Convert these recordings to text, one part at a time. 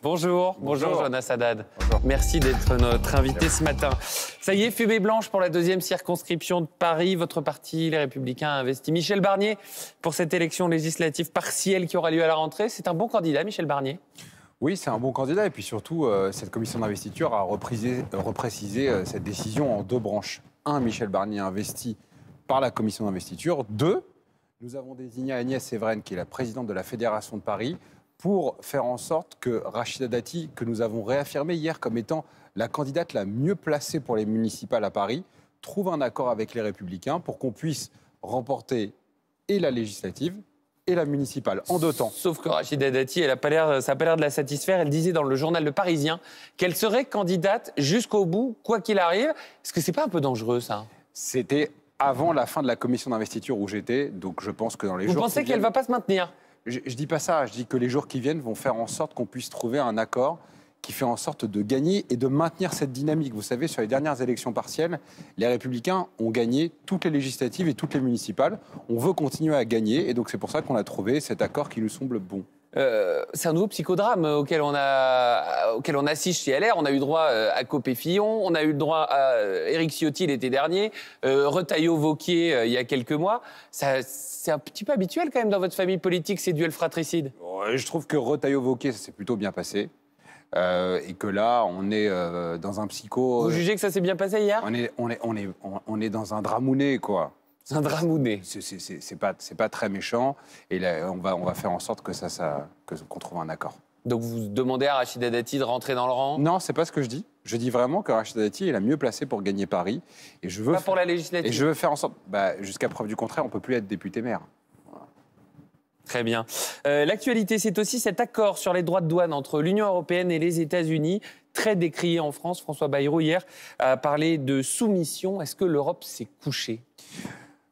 Bonjour Jonas Haddad. Bonjour. Merci d'être notre invité ce matin. Ça y est, fumée blanche pour la deuxième circonscription de Paris. Votre parti, les Républicains, a investi Michel Barnier pour cette élection législative partielle qui aura lieu à la rentrée. C'est un bon candidat, Michel Barnier? Oui, c'est un bon candidat. Et puis surtout, cette commission d'investiture a reprécisé cette décision en deux branches. Un, Michel Barnier investi par la commission d'investiture. Deux, nous avons désigné Agnès Séveraine, qui est la présidente de la Fédération de Paris, pour faire en sorte que Rachida Dati, que nous avons réaffirmé hier comme étant la candidate la mieux placée pour les municipales à Paris, trouve un accord avec les Républicains pour qu'on puisse remporter et la législative et la municipale en deux temps. Sauf que Rachida Dati, ça n'a pas l'air de la satisfaire. Elle disait dans le journal Le Parisien qu'elle serait candidate jusqu'au bout, quoi qu'il arrive. Est-ce que c'est pas un peu dangereux, ça? C'était avant la fin de la commission d'investiture où j'étais, donc je pense que dans les jours... Vous pensez qu'elle ne va pas se maintenir? Je dis pas ça, je dis que les jours qui viennent vont faire en sorte qu'on puisse trouver un accord qui fait en sorte de gagner et de maintenir cette dynamique. Vous savez, sur les dernières élections partielles, les Républicains ont gagné toutes les législatives et toutes les municipales. On veut continuer à gagner et donc c'est pour ça qu'on a trouvé cet accord qui nous semble bon. C'est un nouveau psychodrame auquel on assiste chez LR. On a eu droit à Copé-Fillon, on a eu le droit à Éric Ciotti l'été dernier, Retailleau-Wauquiez il y a quelques mois. C'est un petit peu habituel quand même dans votre famille politique, ces duels fratricides. Je trouve que Retailleau-Wauquiez, ça s'est plutôt bien passé. Et que là, on est dans un psycho... Vous jugez que ça s'est bien passé hier? On est dans un dramouné, quoi. C'est un dramouné. C'est pas très méchant. Et là, on va faire en sorte que qu'on trouve un accord. Donc vous demandez à Rachida Dati de rentrer dans le rang? Non, c'est pas ce que je dis. Je dis vraiment que Rachida Dati est la mieux placée pour gagner Paris. Et je veux pas pour la législative. Et je veux faire en sorte... jusqu'à preuve du contraire, on peut plus être député-maire. Voilà. Très bien. L'actualité, c'est aussi cet accord sur les droits de douane entre l'Union européenne et les États-Unis, très décrié en France. François Bayrou, hier, a parlé de soumission. Est-ce que l'Europe s'est couchée?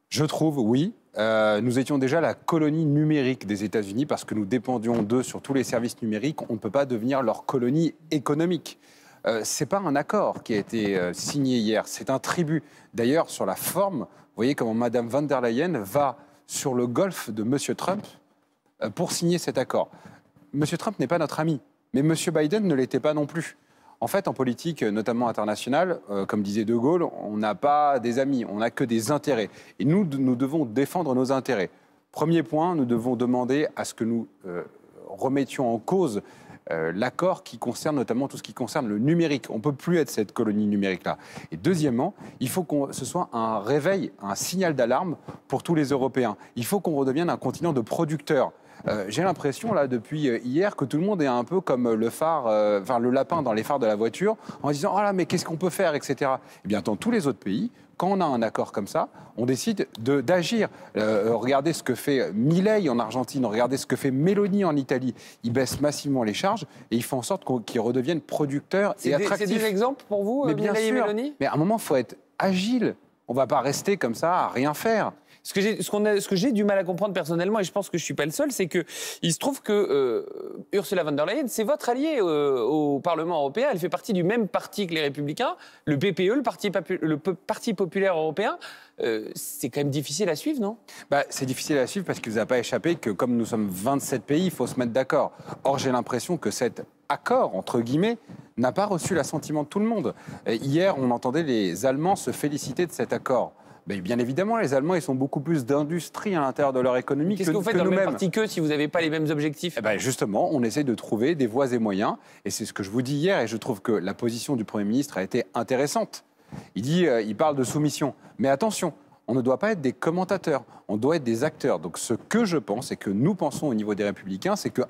Je trouve, oui. Nous étions déjà la colonie numérique des États-Unis parce que nous dépendions d'eux sur tous les services numériques. On ne peut pas devenir leur colonie économique. Ce n'est pas un accord qui a été signé hier, c'est un tribut. D'ailleurs, sur la forme, vous voyez comment Mme von der Leyen va sur le golf de M. Trump pour signer cet accord. M. Trump n'est pas notre ami, mais M. Biden ne l'était pas non plus. En fait, en politique, notamment internationale, comme disait De Gaulle, on n'a pas des amis, on n'a que des intérêts. Et nous devons défendre nos intérêts. Premier point, nous devons demander à ce que nous remettions en cause l'accord qui concerne notamment tout ce qui concerne le numérique. On ne peut plus être cette colonie numérique-là. Et deuxièmement, il faut que ce soit un réveil, un signal d'alarme pour tous les Européens. Il faut qu'on redevienne un continent de producteurs. J'ai l'impression, là, depuis hier, que tout le monde est un peu comme le phare, le lapin dans les phares de la voiture, en disant « Ah là, mais qu'est-ce qu'on peut faire ?» etc. Eh bien, dans tous les autres pays, quand on a un accord comme ça, on décide d'agir. Regardez ce que fait Milei en Argentine, regardez ce que fait Meloni en Italie. Ils baissent massivement les charges et ils font en sorte qu'ils redeviennent producteurs et attractifs. C'est des exemples pour vous, Milei et Meloni? Mais à un moment, il faut être agile. On ne va pas rester comme ça à rien faire. Ce que j'ai du mal à comprendre personnellement, et je pense que je ne suis pas le seul, c'est qu'il se trouve que Ursula von der Leyen, c'est votre alliée au Parlement européen. Elle fait partie du même parti que les Républicains, le PPE, le Parti populaire européen. C'est quand même difficile à suivre, non? C'est difficile à suivre parce qu'il ne vous a pas échappé que comme nous sommes 27 pays, il faut se mettre d'accord. Or, j'ai l'impression que cet accord, entre guillemets, n'a pas reçu l'assentiment de tout le monde. Hier, on entendait les Allemands se féliciter de cet accord. Mais bien évidemment, les Allemands, ils sont beaucoup plus d'industrie à l'intérieur de leur économie que nous-mêmes. Qu'est-ce que vous faites dans le même parti qu'eux si vous n'avez pas les mêmes objectifs? Justement, on essaie de trouver des voies et moyens. Et c'est ce que je vous dis hier. Et je trouve que la position du Premier ministre a été intéressante. Il parle de soumission. Mais attention, on ne doit pas être des commentateurs. On doit être des acteurs. Donc ce que je pense et que nous pensons au niveau des Républicains, c'est que,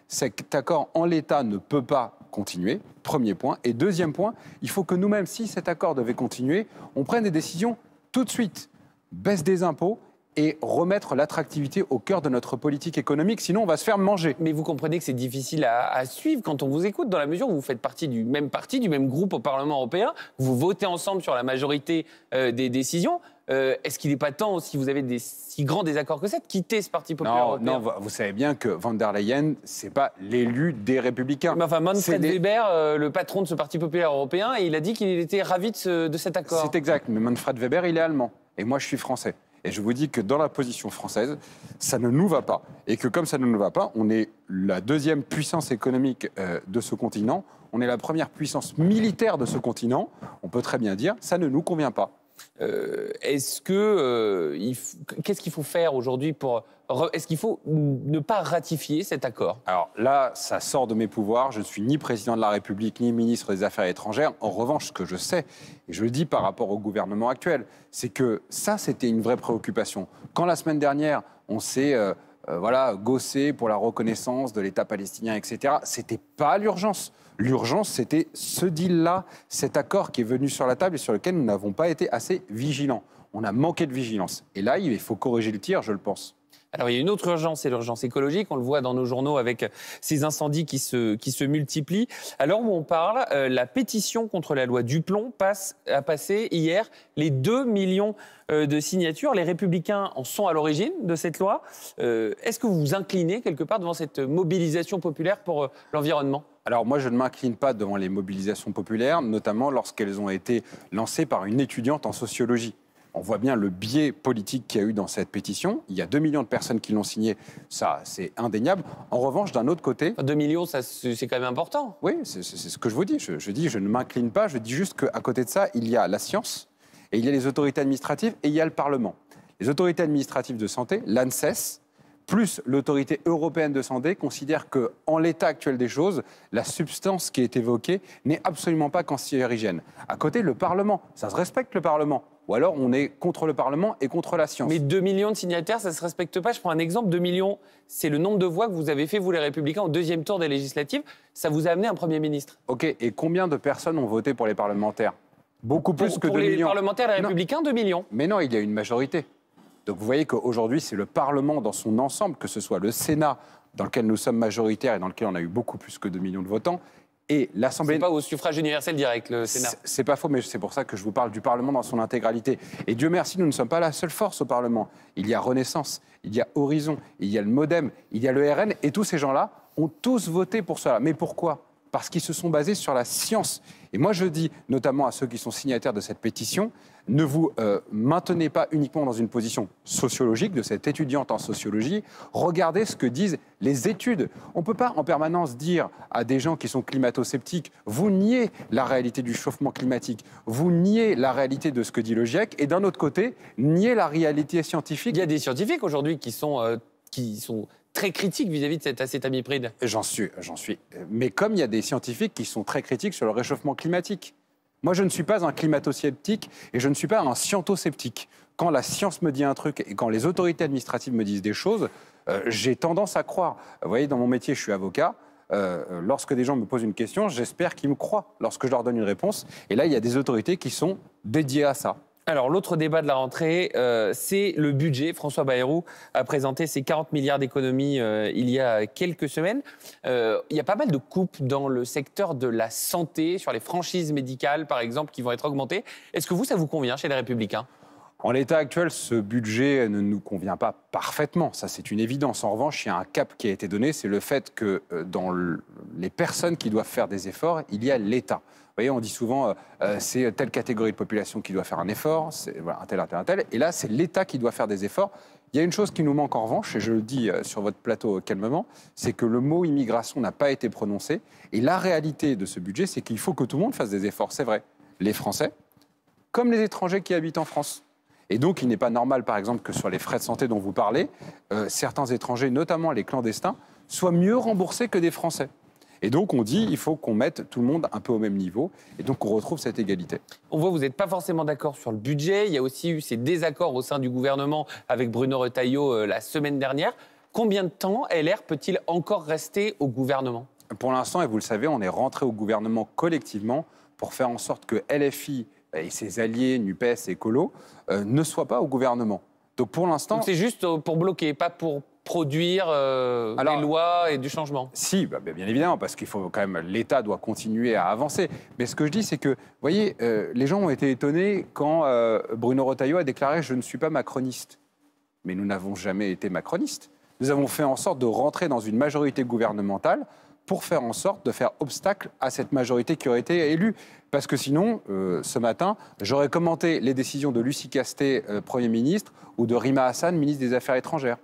cet accord en l'état ne peut pas continuer. Premier point. Et deuxième point, il faut que nous-mêmes, si cet accord devait continuer, on prenne des décisions tout de suite, baisse des impôts et remettre l'attractivité au cœur de notre politique économique, sinon on va se faire manger. Mais vous comprenez que c'est difficile à suivre quand on vous écoute, dans la mesure où vous faites partie du même groupe au Parlement européen, vous votez ensemble sur la majorité des décisions. Est-ce qu'il n'est pas temps, si vous avez des si grands désaccords que ça, de quitter ce Parti populaire européen? Non, vous savez bien que von der Leyen, ce n'est pas l'élu des Républicains. Mais enfin, Manfred Weber, le patron de ce Parti populaire européen, il a dit qu'il était ravi de cet accord. C'est exact, mais Manfred Weber, il est allemand. Et moi, je suis français. Et je vous dis que dans la position française, ça ne nous va pas. Et que comme ça ne nous va pas, on est la deuxième puissance économique de ce continent, on est la première puissance militaire de ce continent, on peut très bien dire, ça ne nous convient pas. Qu'est-ce qu'il faut faire aujourd'hui pour... Est-ce qu'il faut ne pas ratifier cet accord? Alors là, ça sort de mes pouvoirs. Je ne suis ni président de la République, ni ministre des Affaires étrangères. En revanche, ce que je sais, et je le dis par rapport au gouvernement actuel, c'est que ça, c'était une vraie préoccupation. Quand la semaine dernière, on s'est gossé pour la reconnaissance de l'État palestinien, etc., ce n'était pas l'urgence. L'urgence, c'était ce deal-là, cet accord qui est venu sur la table et sur lequel nous n'avons pas été assez vigilants. On a manqué de vigilance. Et là, il faut corriger le tir, je le pense. Alors, il y a une autre urgence, c'est l'urgence écologique. On le voit dans nos journaux avec ces incendies qui se multiplient. À l'heure où on parle, la pétition contre la loi Duplon a passé hier les 2 millions de signatures. Les Républicains en sont à l'origine de cette loi. Est-ce que vous vous inclinez quelque part devant cette mobilisation populaire pour l'environnement ? Alors moi, je ne m'incline pas devant les mobilisations populaires, notamment lorsqu'elles ont été lancées par une étudiante en sociologie. On voit bien le biais politique qu'il y a eu dans cette pétition. Il y a 2 millions de personnes qui l'ont signée, ça c'est indéniable. En revanche, d'un autre côté... 2 millions, c'est quand même important. Oui, c'est ce que je vous dis. Je dis, je ne m'incline pas, je dis juste qu'à côté de ça, il y a la science, et il y a les autorités administratives, et il y a le Parlement. Les autorités administratives de santé, l'ANSES, plus l'autorité européenne de santé, considèrent qu'en l'état actuel des choses, la substance qui est évoquée n'est absolument pas cancérigène. À côté, le Parlement, ça se respecte le Parlement. Ou alors on est contre le Parlement et contre la science. Mais 2 millions de signataires, ça ne se respecte pas. Je prends un exemple, 2 millions, c'est le nombre de voix que vous avez fait, vous les Républicains, au deuxième tour des législatives. Ça vous a amené un Premier ministre. Ok, et combien de personnes ont voté pour les parlementaires? Beaucoup plus que 2 millions. Pour les parlementaires, les Républicains, 2 millions. Mais non, il y a une majorité. Donc vous voyez qu'aujourd'hui, c'est le Parlement dans son ensemble, que ce soit le Sénat, dans lequel nous sommes majoritaires et dans lequel on a eu beaucoup plus que 2 millions de votants, et l'Assemblée... C'est pas au suffrage universel direct, le Sénat. C'est pas faux, mais c'est pour ça que je vous parle du Parlement dans son intégralité. Et Dieu merci, nous ne sommes pas la seule force au Parlement. Il y a Renaissance, il y a Horizon, il y a le MoDem, il y a le RN, et tous ces gens-là ont tous voté pour cela. Mais pourquoi ? Parce qu'ils se sont basés sur la science. Et moi, je dis, notamment à ceux qui sont signataires de cette pétition, ne vous maintenez pas uniquement dans une position sociologique de cette étudiante en sociologie. Regardez ce que disent les études. On ne peut pas en permanence dire à des gens qui sont climato-sceptiques, vous niez la réalité du chauffement climatique, vous niez la réalité de ce que dit le GIEC, et d'un autre côté, nier la réalité scientifique. Il y a des scientifiques aujourd'hui qui sont très critiques vis-à-vis de cet acétamipride. J'en suis. Mais comme il y a des scientifiques qui sont très critiques sur le réchauffement climatique. Moi, je ne suis pas un climato-sceptique et je ne suis pas un sciento-sceptique. Quand la science me dit un truc et quand les autorités administratives me disent des choses, j'ai tendance à croire. Vous voyez, dans mon métier, je suis avocat. Lorsque des gens me posent une question, j'espère qu'ils me croient lorsque je leur donne une réponse. Et là, il y a des autorités qui sont dédiées à ça. Alors, l'autre débat de la rentrée, c'est le budget. François Bayrou a présenté ses 40 milliards d'économies il y a quelques semaines. Il y a pas mal de coupes dans le secteur de la santé, sur les franchises médicales, par exemple, qui vont être augmentées. Est-ce que ça vous convient chez les Républicains ? En l'état actuel, ce budget ne nous convient pas parfaitement. Ça, c'est une évidence. En revanche, il y a un cap qui a été donné, c'est le fait que dans les personnes qui doivent faire des efforts, il y a l'État. Vous voyez, on dit souvent, c'est telle catégorie de population qui doit faire un effort, c'est voilà, un tel. Et là, c'est l'État qui doit faire des efforts. Il y a une chose qui nous manque en revanche, et je le dis sur votre plateau calmement, c'est que le mot immigration n'a pas été prononcé. Et la réalité de ce budget, c'est qu'il faut que tout le monde fasse des efforts. C'est vrai, les Français, comme les étrangers qui habitent en France. Et donc, il n'est pas normal, par exemple, que sur les frais de santé dont vous parlez, certains étrangers, notamment les clandestins, soient mieux remboursés que des Français. Et donc, on dit il faut qu'on mette tout le monde un peu au même niveau. Et donc, on retrouve cette égalité. On voit que vous n'êtes pas forcément d'accord sur le budget. Il y a aussi eu ces désaccords au sein du gouvernement avec Bruno Retailleau la semaine dernière. Combien de temps LR peut-il encore rester au gouvernement ? Pour l'instant, et vous le savez, on est rentré au gouvernement collectivement pour faire en sorte que LFI et ses alliés, NUPES et Colo, ne soient pas au gouvernement. Donc, pour l'instant... Donc, c'est juste pour bloquer, pas pour produire des lois et du changement. Si, bien évidemment, parce qu'il faut quand même, l'État doit continuer à avancer. Mais ce que je dis, c'est que, vous voyez, les gens ont été étonnés quand Bruno Retailleau a déclaré « je ne suis pas macroniste ». Mais nous n'avons jamais été macronistes. Nous avons fait en sorte de rentrer dans une majorité gouvernementale pour faire en sorte de faire obstacle à cette majorité qui aurait été élue. Parce que sinon, ce matin, j'aurais commenté les décisions de Lucie Castet, Premier ministre, ou de Rima Hassan, ministre des Affaires étrangères.